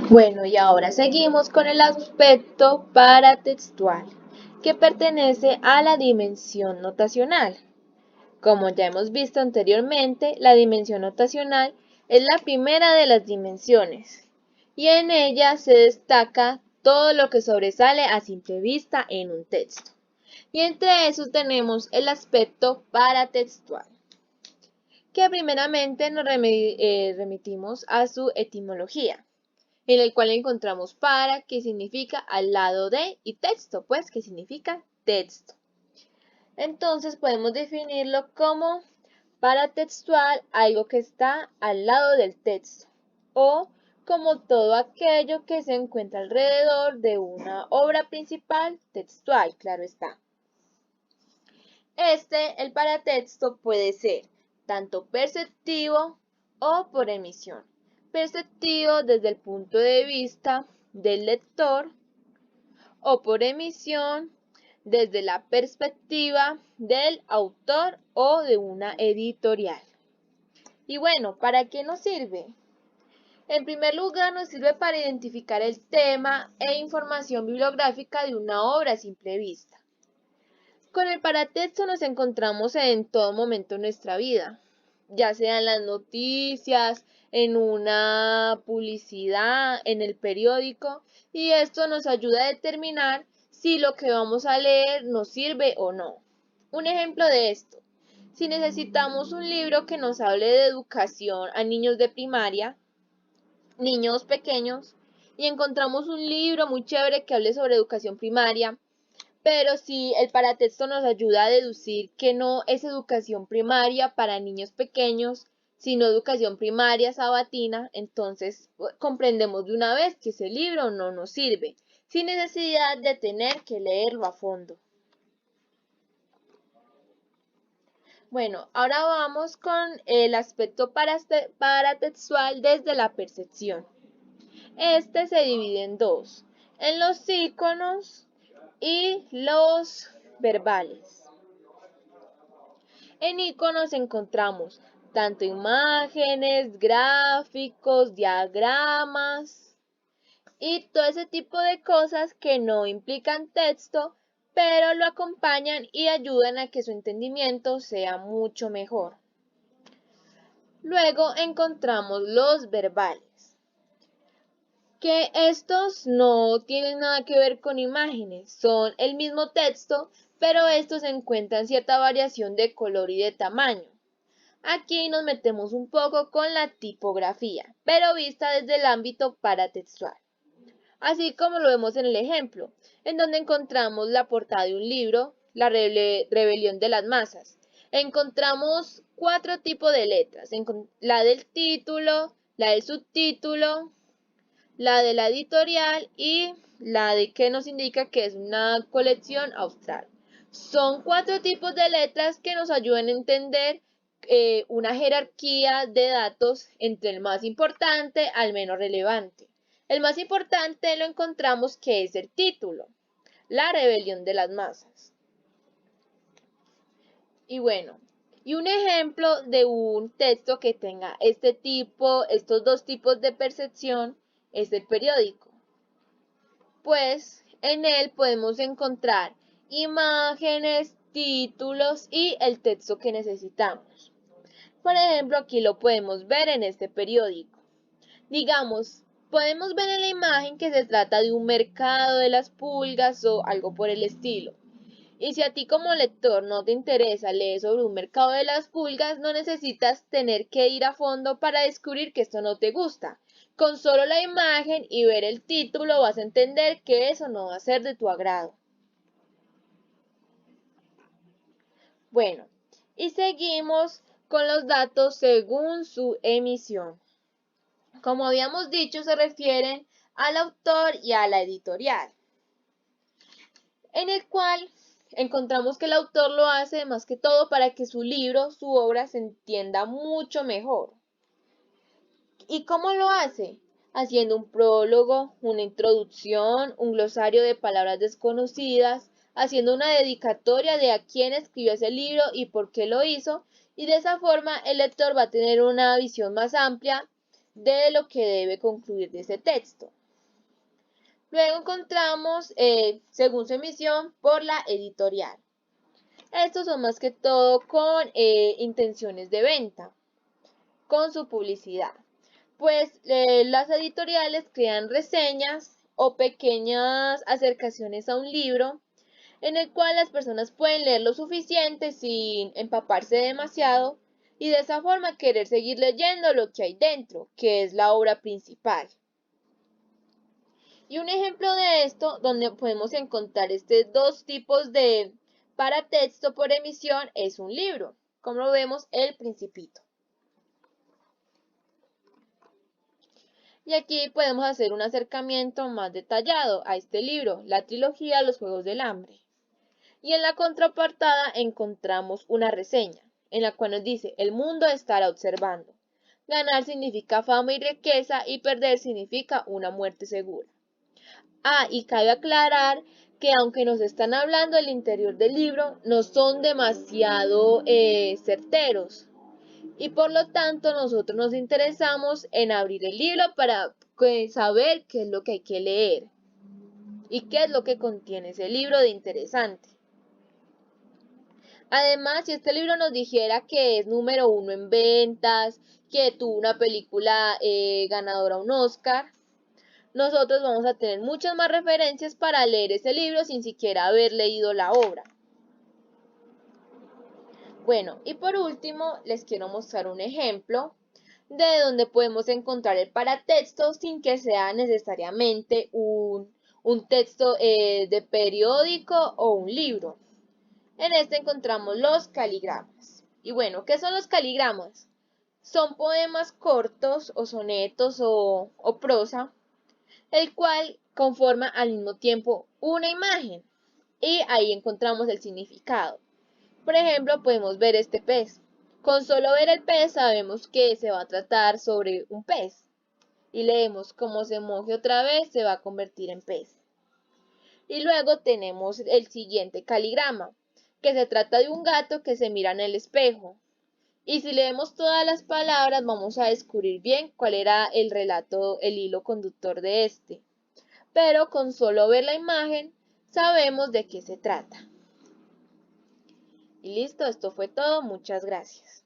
Bueno, y ahora seguimos con el aspecto paratextual, que pertenece a la dimensión notacional. Como ya hemos visto anteriormente, la dimensión notacional es la primera de las dimensiones, y en ella se destaca todo lo que sobresale a simple vista en un texto. Y entre esos tenemos el aspecto paratextual, que primeramente nos remitimos a su etimología, en el cual encontramos para, que significa al lado de, y texto, pues, que significa texto. Entonces podemos definirlo como paratextual, algo que está al lado del texto, o como todo aquello que se encuentra alrededor de una obra principal textual, claro está. El paratexto puede ser tanto perceptivo o por emisión. Perceptivo desde el punto de vista del lector o por emisión desde la perspectiva del autor o de una editorial. Y bueno, ¿para qué nos sirve? En primer lugar, nos sirve para identificar el tema e información bibliográfica de una obra a simple vista. Con el paratexto nos encontramos en todo momento de nuestra vida, ya sea en las noticias, en una publicidad, en el periódico, y esto nos ayuda a determinar si lo que vamos a leer nos sirve o no. Un ejemplo de esto: si necesitamos un libro que nos hable de educación a niños de primaria, niños pequeños, y encontramos un libro muy chévere que hable sobre educación primaria, pero si el paratexto nos ayuda a deducir que no es educación primaria para niños pequeños, sino educación primaria sabatina, entonces comprendemos de una vez que ese libro no nos sirve, sin necesidad de tener que leerlo a fondo. Bueno, ahora vamos con el aspecto paratextual desde la percepción. Este se divide en dos: en los iconos y los verbales. En iconos encontramos tanto imágenes, gráficos, diagramas y todo ese tipo de cosas que no implican texto, pero lo acompañan y ayudan a que su entendimiento sea mucho mejor. Luego encontramos los verbales, que estos no tienen nada que ver con imágenes, son el mismo texto, pero estos encuentran cierta variación de color y de tamaño. Aquí nos metemos un poco con la tipografía, pero vista desde el ámbito paratextual, así como lo vemos en el ejemplo, en donde encontramos la portada de un libro, La rebelión de las masas. Encontramos 4 tipos de letras: la del título, la del subtítulo, la de la editorial y la de que nos indica que es una colección austral. Son 4 tipos de letras que nos ayudan a entender una jerarquía de datos entre el más importante al menos relevante. El más importante lo encontramos que es el título, La rebelión de las masas. Y bueno, y un ejemplo de un texto que tenga estos 2 tipos de percepción es el periódico, pues en él podemos encontrar imágenes, títulos y el texto que necesitamos. Por ejemplo, aquí lo podemos ver en este periódico. Digamos, podemos ver en la imagen que se trata de un mercado de las pulgas o algo por el estilo. Y si a ti como lector no te interesa leer sobre un mercado de las pulgas, no necesitas tener que ir a fondo para descubrir que esto no te gusta. Con solo la imagen y ver el título vas a entender que eso no va a ser de tu agrado. Bueno, y seguimos con los datos según su emisión. Como habíamos dicho, se refieren al autor y a la editorial, en el cual encontramos que el autor lo hace más que todo para que su libro, su obra, se entienda mucho mejor. ¿Y cómo lo hace? Haciendo un prólogo, una introducción, un glosario de palabras desconocidas, haciendo una dedicatoria de a quién escribió ese libro y por qué lo hizo, y de esa forma el lector va a tener una visión más amplia de lo que debe concluir de ese texto. Luego encontramos, según su emisión, por la editorial. Estos son más que todo con intenciones de venta, con su publicidad. Pues las editoriales crean reseñas o pequeñas acercaciones a un libro en el cual las personas pueden leer lo suficiente sin empaparse demasiado y de esa forma querer seguir leyendo lo que hay dentro, que es la obra principal. Y un ejemplo de esto, donde podemos encontrar estos dos tipos de paratexto por emisión, es un libro, como vemos El Principito. Y aquí podemos hacer un acercamiento más detallado a este libro, la trilogía Los Juegos del Hambre. Y en la contraportada encontramos una reseña, en la cual nos dice, el mundo estará observando. Ganar significa fama y riqueza y perder significa una muerte segura. Y cabe aclarar que aunque nos están hablando del interior del libro, no son demasiado certeros. Y por lo tanto nosotros nos interesamos en abrir el libro para saber qué es lo que hay que leer y qué es lo que contiene ese libro de interesante. Además, si este libro nos dijera que es número 1 en ventas, que tuvo una película ganadora un Oscar, nosotros vamos a tener muchas más referencias para leer ese libro sin siquiera haber leído la obra. Bueno, y por último les quiero mostrar un ejemplo de donde podemos encontrar el paratexto sin que sea necesariamente un texto de periódico o un libro. En este encontramos los caligramas. Y bueno, ¿qué son los caligramas? Son poemas cortos o sonetos o prosa, el cual conforma al mismo tiempo una imagen. Y ahí encontramos el significado. Por ejemplo, podemos ver este pez. Con solo ver el pez sabemos que se va a tratar sobre un pez. Y leemos, como se moje otra vez, se va a convertir en pez. Y luego tenemos el siguiente caligrama, que se trata de un gato que se mira en el espejo. Y si leemos todas las palabras, vamos a descubrir bien cuál era el relato, el hilo conductor de este. Pero con solo ver la imagen, sabemos de qué se trata. Y listo, esto fue todo. Muchas gracias.